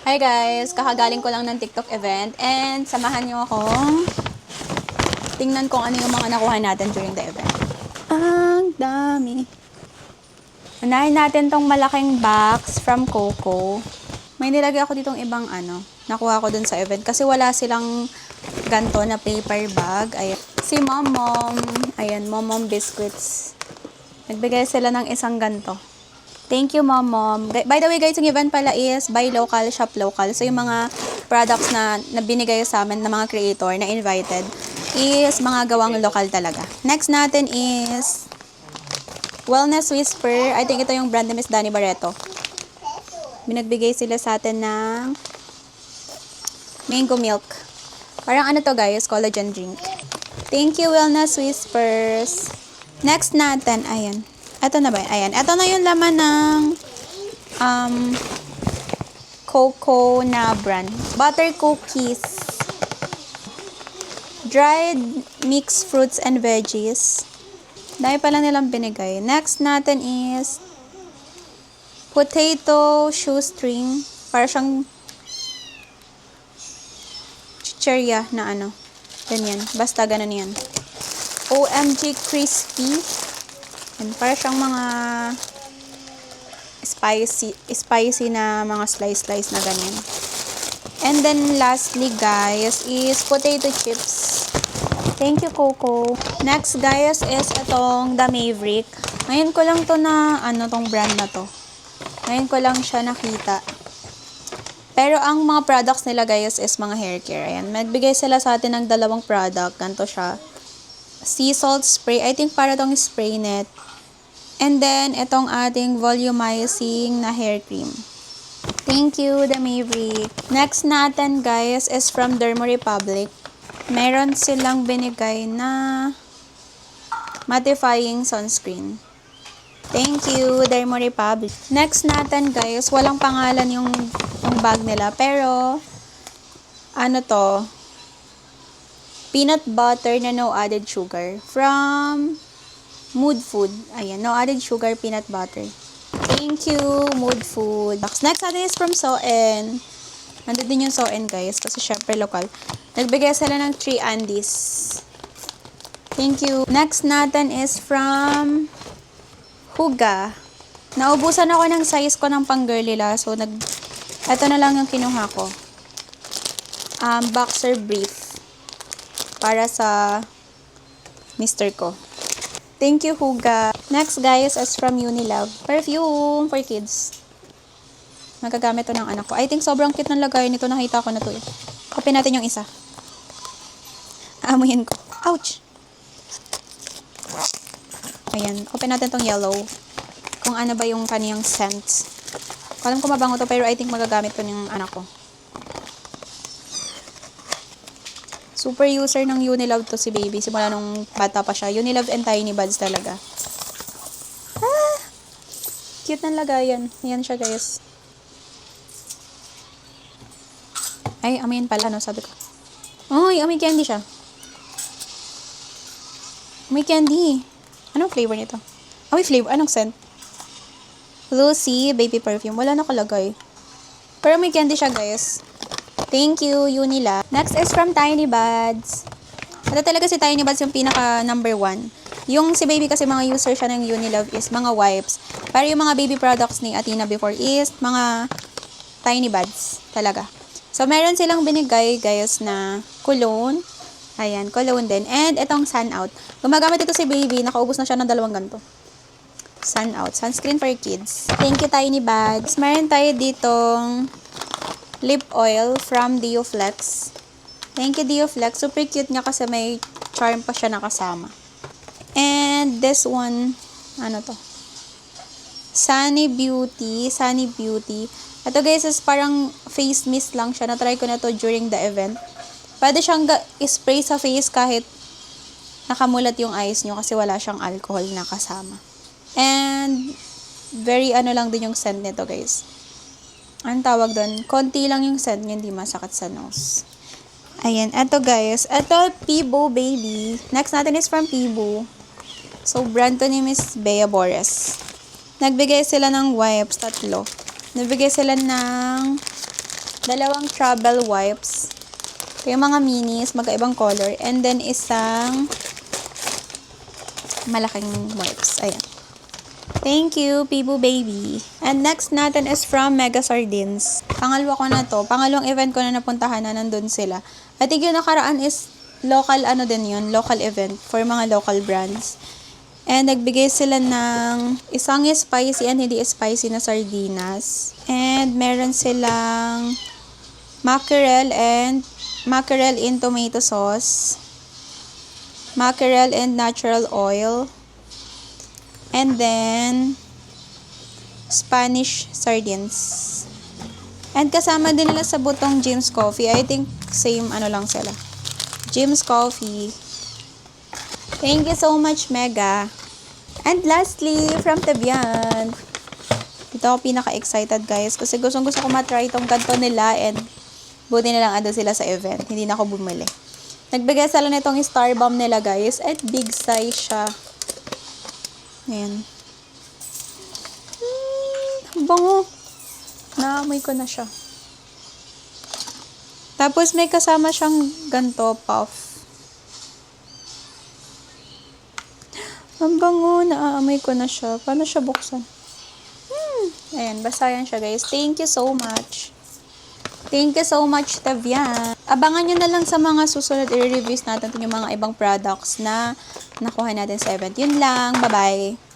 Hi guys! Kakagaling ko lang ng TikTok event and samahan niyo akong tingnan kung ano yung mga nakuha natin during the event. Ang dami! Unahin natin tong malaking box from Coco. May nilagay ako ditong ibang nakuha ko dun sa event kasi wala silang ganto na paper bag. Ayan. Si Momom, ayan, Momom Biscuits. Nagbigay sila ng isang ganto. Thank you, Momom. By the way, guys, yung event pala is buy local, shop local. So, yung mga products na binigay sa amin ng mga creator na invited is mga gawang local talaga. Next natin is Wellness Whisper. I think ito yung brand ni Miss Dani Barreto. Binagbigay sila sa atin ng mango milk. Parang ano to, guys? Collagen drink. Thank you, Wellness Whispers. Next natin, ayan. Ito na ba? Ayan. Ito na yung laman ng Coco na brand. Butter cookies. Dried mixed fruits and veggies. Dahil pala nilang binigay. Next natin is potato shoestring. Para siyang chicherya na ganyan. Basta ganun yan. OMG crispy. And para siyang mga spicy na mga slice na ganyan. And then lastly, guys, is potato chips. Thank you, Coco. Next, guys, is itong The Maverick. Ngayon ko lang to na, tong brand na to. Ngayon ko lang siya nakita. Pero ang mga products nila, guys, is mga hair care. Ayan, magbigay sila sa atin ng dalawang product. Ganito siya. Sea salt spray. I think para tong spray net. And then, itong ating volumizing na hair cream. Thank you, The Maverick. Next natin, guys, is from Dermo Republic. Meron silang binigay na mattifying sunscreen. Thank you, Dermo Republic. Next natin, guys, walang pangalan yung bag nila. Pero, peanut butter na no added sugar. From Mood Food. Ayan, no added sugar peanut butter. Thank you, Mood Food. Next natin is from Soen. Nandun din yung Soen, guys, kasi syempre lokal. Nagbigay sila ng 3 Andes. Thank you. Next natin is from Huga. Naubusan ako ng size ko ng pang-girlila. So, ito na lang yung kinuha ko. Boxer brief. Para sa mister ko. Thank you, Huga. Next, guys, is from Unilove. Perfume for kids. Magagamit to ng anak ko. I think sobrang cute ng lagay nito. Nakita ko na to eh. Open natin yung isa. Amuhin ko. Ouch! Ayan. Open natin tong yellow. Kung ano ba yung kaniyang scent. Alam ko mabango to pero I think magagamit to ng anak ko. Super user ng Unilove to si baby. Simula nung bata pa siya. Unilove and Tiny Buds talaga. Cute ng lagayan. Ayan siya, guys. Ay, amin pala, sabi ko. Ay, amoy candy siya. Amoy candy. Anong flavor nito? Amoy flavor. Anong scent? Lucy Baby Perfume. Wala nakalagay. Pero may candy siya, guys. Thank you, Unilove. Next is from Tiny Buds. Ito talaga si Tiny Buds yung pinaka number 1. Yung si baby kasi mga user siya ng Unilove is mga wipes. Pero yung mga baby products ni Athena before is mga Tiny Buds talaga. So, meron silang binigay, guys, na cologne. Ayan, cologne din. And itong Sun Out. Gumagamit ito si baby. Nakaubos na siya ng 2 ganito. Sun Out. Sunscreen for kids. Thank you, Tiny Buds. Meron tayo ditong lip oil from Dioflex. Thank you, Dioflex. Super cute nga kasi may charm pa siya nakasama. And this one, Sunny Beauty. Sunny Beauty. Ito, guys, is parang face mist lang siya. Na-try ko na to during the event. Pwede siyang spray sa face kahit nakamulat yung eyes nyo kasi wala siyang alcohol na kasama. And very lang din yung scent nito, guys. Ang tawag doon, konti lang yung scent niya, hindi masakit sa nose. Ayan, eto, guys. Eto, Peebo Baby. Next natin is from Peebo. So, brand to ni Miss Bea Bores. Nagbigay sila ng wipes, 3. Nagbigay sila ng Dalawang travel wipes. Ito yung mga minis, magkaibang color. And then, isang malaking wipes. Ayan. Thank you, Pibu Baby. And next natin is from Mega Sardines. Pangalawa ko na to. Pangalawang event ko na napuntahan na nandun sila. I think yung nakaraan is local local event for mga local brands. And nagbigay sila ng isang spicy and hindi spicy na sardinas. And meron silang mackerel in tomato sauce, mackerel and natural oil, and then Spanish sardines. And kasama din nila sa butong Jim's Coffee. I think same lang sila. Jim's Coffee. Thank you so much, Mega. And lastly, from Tebian. Ito ako pinaka-excited, guys. Kasi gusto ko matry itong ganito nila. And buti na lang ando sila sa event. Hindi na ako bumili. Nagbigay sila na itong Star Bomb nila, guys. At big size siya. Ayan. Bango. Naamoy ko na siya. Tapos may kasama siyang ganto, puff. Ang bango, naaamoy ko na siya. Paano siya buksan? Ayan, basta yan siya, guys. Thank you so much. Thank you so much, Tavian. Abangan nyo na lang sa mga susunod i-reviews natin yung mga ibang products na nakuha natin sa event. Yun lang. Bye-bye.